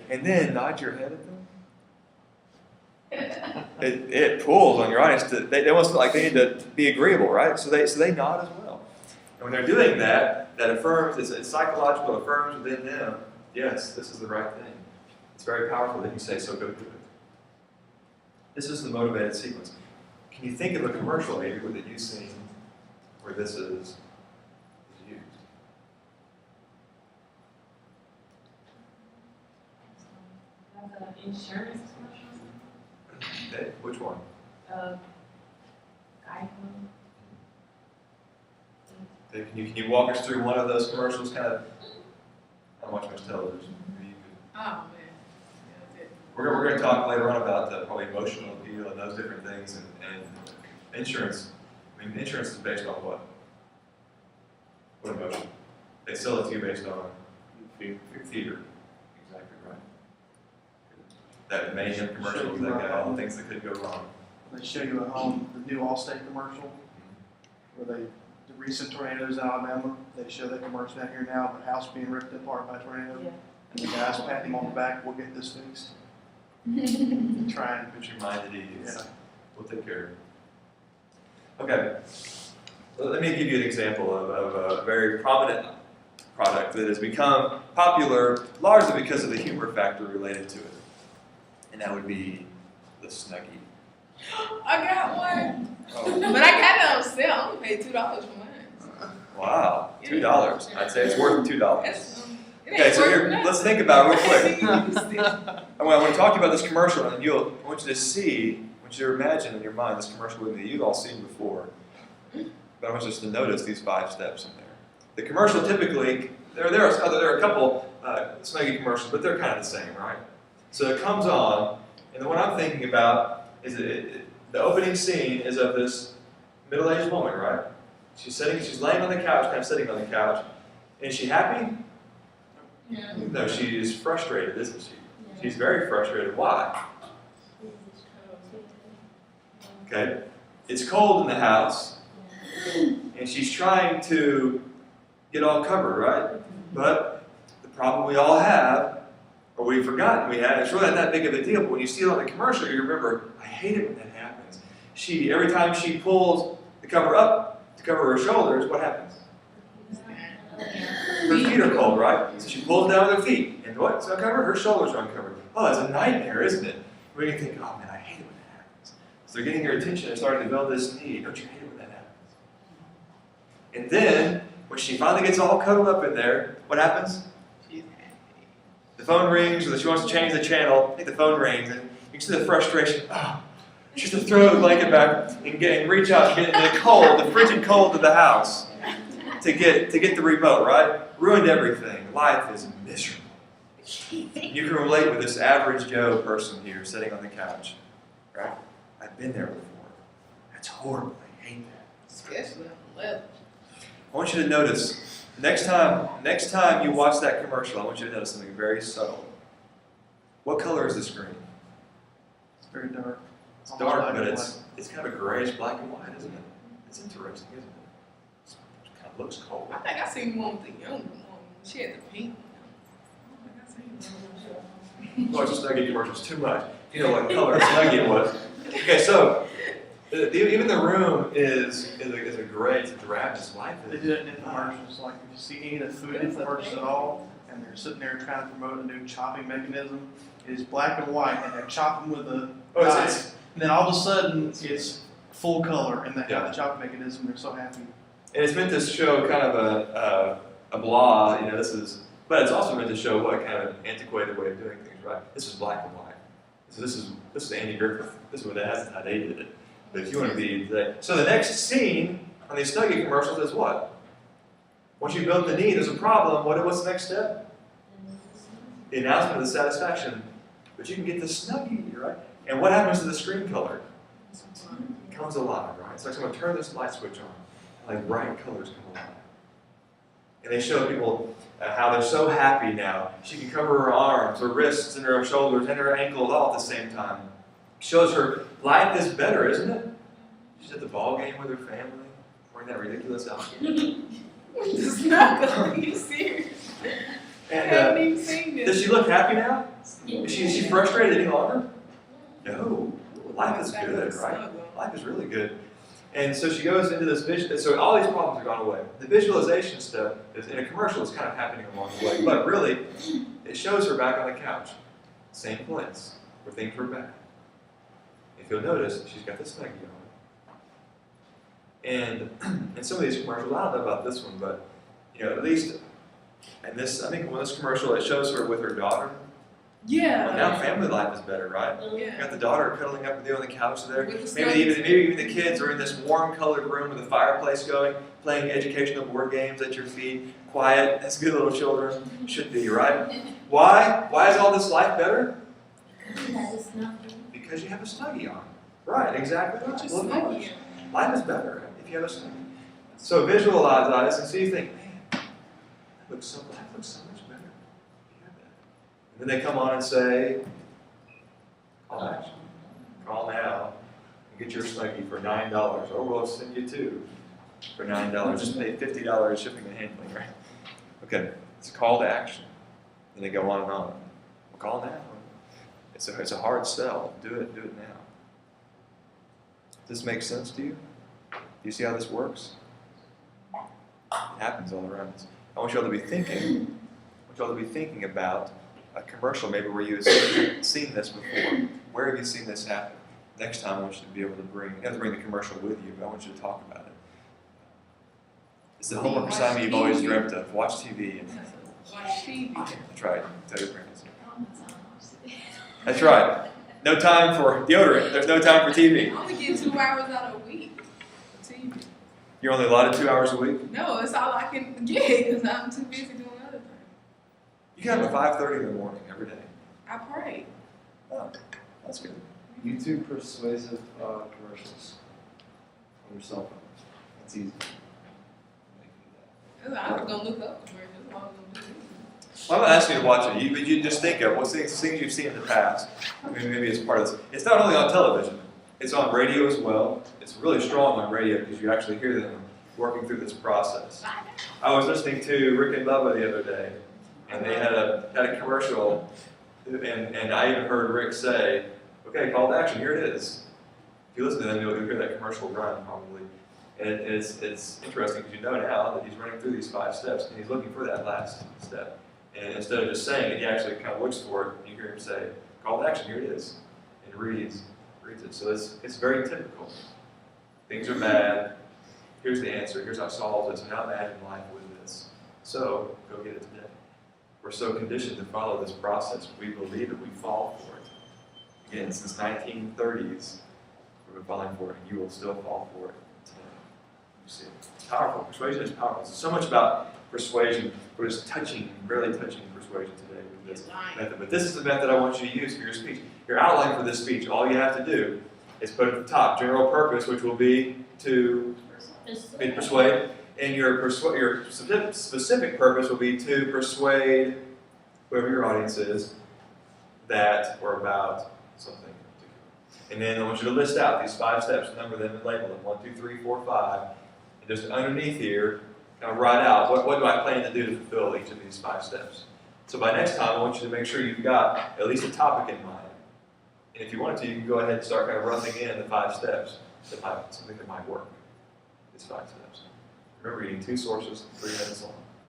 and then nod your head at them, it pulls on your audience. They almost feel like they need to be agreeable, right? So they nod as well. And when they're doing that, that affirms, it's psychological, affirms within them, yes, this is the right thing. It's very powerful that you say, so go do it. This is the motivated sequence. Can you think of a commercial maybe that you've seen where this is used? The insurance commercials. Okay, which one? Geico. Okay, can you walk us through one of those commercials? Kind of, I don't watch much television. Maybe you could. Oh man. We're going to talk later on about probably emotional appeal and those different things, and insurance. I mean, insurance is based on what? What emotion? They sell it to you based on fear. Exactly right. That mayhem commercials that got all the things that could go wrong. They show you at home the new Allstate commercial, where the recent tornadoes in Alabama. They show that commercial down here now, the house being ripped apart by a tornado, and the guys pat him on the back. We'll get this fixed. Trying to put your mind at ease. Yeah. We'll take care of it. Okay. Well, let me give you an example of a very prominent product that has become popular largely because of the humor factor related to it. And that would be the Snuggie. I got one. Oh. But I got it on sale. I only paid $2 for mine. Wow. $2. I'd say it's worth $2. Okay, so here, let's think about it real quick. I want to talk to you about this commercial, and I want you to imagine in your mind this commercial with me that you've all seen before. But I want you just to notice these 5 steps in there. The commercial typically, there are a couple Snuggie commercials, but they're kind of the same, right? So it comes on, and the one I'm thinking about is the opening scene is of this middle-aged woman, right? She's laying on the couch, kind of sitting on the couch. And is she happy? Yeah. No, she is frustrated, isn't she? Yeah. She's very frustrated. Why? Okay. It's cold in the house, and she's trying to get all covered, right? But the problem we all have, or we've forgotten we had, it's really not that big of a deal, but when you see it on the commercial, you remember, I hate it when that happens. Every time she pulls the cover up to cover her shoulders, what happens? Her feet are cold, right? So she pulls down with her feet. And what's uncovered? Her shoulders are uncovered. Oh, that's a nightmare, isn't it? We're going to think, oh man, I hate it when that happens. So they're getting your attention and starting to build this need. Don't you hate it when that happens? And then, when she finally gets all cuddled up in there, what happens? The phone rings, or she wants to change the channel. I think the phone rings, and you can see the frustration. Oh, she has to throw the blanket back and reach out and get into the cold, the frigid cold of the house to get the remote, right? Ruined everything. Life is miserable. You can relate with this average Joe person here sitting on the couch, right? I've been there before. That's horrible. I hate that. Especially on the level. I want you to notice, next time you watch that commercial, I want you to notice something very subtle. What color is the screen? It's very dark. It's dark, but it's kind of a grayish black and white, isn't it? It's interesting, isn't it? It kind of looks cold. I think I seen one with the younger one. She had the pink one. I think I seen one. Watch the Snuggie commercials too much. You know what color Snuggie it was. Okay, so even the room is a gray, it's a drab, it's life. They do it in infomercials. Like if you see any of the food infomercials at all, and they're sitting there trying to promote a new chopping mechanism, it is black and white, and they're chopping with a knife. And then all of a sudden, it's full color, and they have the chopping mechanism. They're so happy. And it's meant to show kind of a blah, you know, but it's also meant to show what kind of an antiquated way of doing things, right? This is black and white. So this is Andy Griffith. This is how they did it. But if you want to be so the next scene on these Snuggie commercials is what? Once you build the need, there's a problem. What's the next step? The announcement of the satisfaction. But you can get the Snuggie, right? And what happens to the screen color? It comes alive, right? So I'm going to turn this light switch on. Like bright colors come alive. And they show people how they're so happy now. She can cover her arms, her wrists, and her shoulders, and her ankles all at the same time. Shows her life is better, isn't it? She's at the ball game with her family, wearing that ridiculous outfit. It's not good. Are you serious? I And haven't even seen this. does she look happy now? Is she frustrated any longer? No. Life is good, right? Life is really good. And so she goes into this vision. So all these problems are gone away. The visualization step is in a commercial is kind of happening along the way, but really, it shows her back on the couch, same place where things were bad. If you'll notice, she's got this Snuggie on. And in some of these commercials, I don't know about this one, but at least, and this, I think, when this commercial, it shows her with her daughter. Yeah. Well, now family life is better, right? You Yeah. got the daughter cuddling up with you on the couch there. With the Maybe Snuggies. even the kids are in this warm-colored room with a fireplace going, playing educational board games at your feet, quiet, as good little children should be, right? Why? Why is all this life better? Because you have a Snuggie on. Right, exactly right. Just Well, of course. Snuggie. Life is better if you have a Snuggie. So visualize this, and so you think, man, life looks so much better if you have that. And then they come on and say, call action. Call now and get your Snuggie for $9, or we'll send you two for $9. Just pay $50 shipping and handling, right? Okay, it's a call to action. And they go on and on. Well, call now. It's a hard sell. Do it now. Does this make sense to you? Do you see how this works? It happens all around us. I want you all to be thinking about a commercial maybe where you've seen this before. Where have you seen this happen? Next time I want you to be able to bring the commercial with you, but I want you to talk about it. It's the homework assignment you've always dreamt of. Watch TV. Watch TV. That's right. Tell your parents. That's right. No time for deodorant. There's no time for TV. I only get 2 hours out of a week for TV. You're only allotted 2 hours a week? No, it's all I can get because I'm too busy doing other things. You get up at 5:30 in the morning every day. I pray. Oh, that's good. YouTube persuasive commercials on your cell phone. That's easy. I was going to look up commercials. That's all I was going to do. Well, I'm not asking you to watch it, but you just think of what's things you've seen in the past. I mean, maybe it's part of this. It's not only on television, it's on radio as well. It's really strong on radio because you actually hear them working through this process. I was listening to Rick and Bubba the other day, and they had a commercial, and I even heard Rick say, okay, call to action, here it is. If you listen to them, you'll hear that commercial run probably. And it's interesting because you know now that he's running through these 5 steps, and he's looking for that last step. And instead of just saying it, he actually kind of looks for it, and you hear him say, call to action, here it is. And reads it. So it's very typical. Things are bad. Here's the answer. Here's how I solve this. And now imagine life with this. So go get it today. We're so conditioned to follow this process. We believe it. We fall for it. Again, since 1930s, we've been falling for it, and you will still fall for it today. You see it. It's powerful. Persuasion is powerful. There's so much about persuasion. We're just barely touching persuasion today with this method. But this is the method I want you to use for your speech. Your outline for this speech, all you have to do is put at the top general purpose, which will be to persuade, and your specific purpose will be to persuade whoever your audience is that or about something particular. And then I want you to list out these 5 steps, number them and label them 1, 2, 3, 4, 5, and just underneath here, kind of write out what do I plan to do to fulfill each of these 5 steps. So by next time, I want you to make sure you've got at least a topic in mind. And if you wanted to, you can go ahead and start kind of roughing in the 5 steps, something that might work. These 5 steps. Remember, eating 2 sources, 3 minutes long.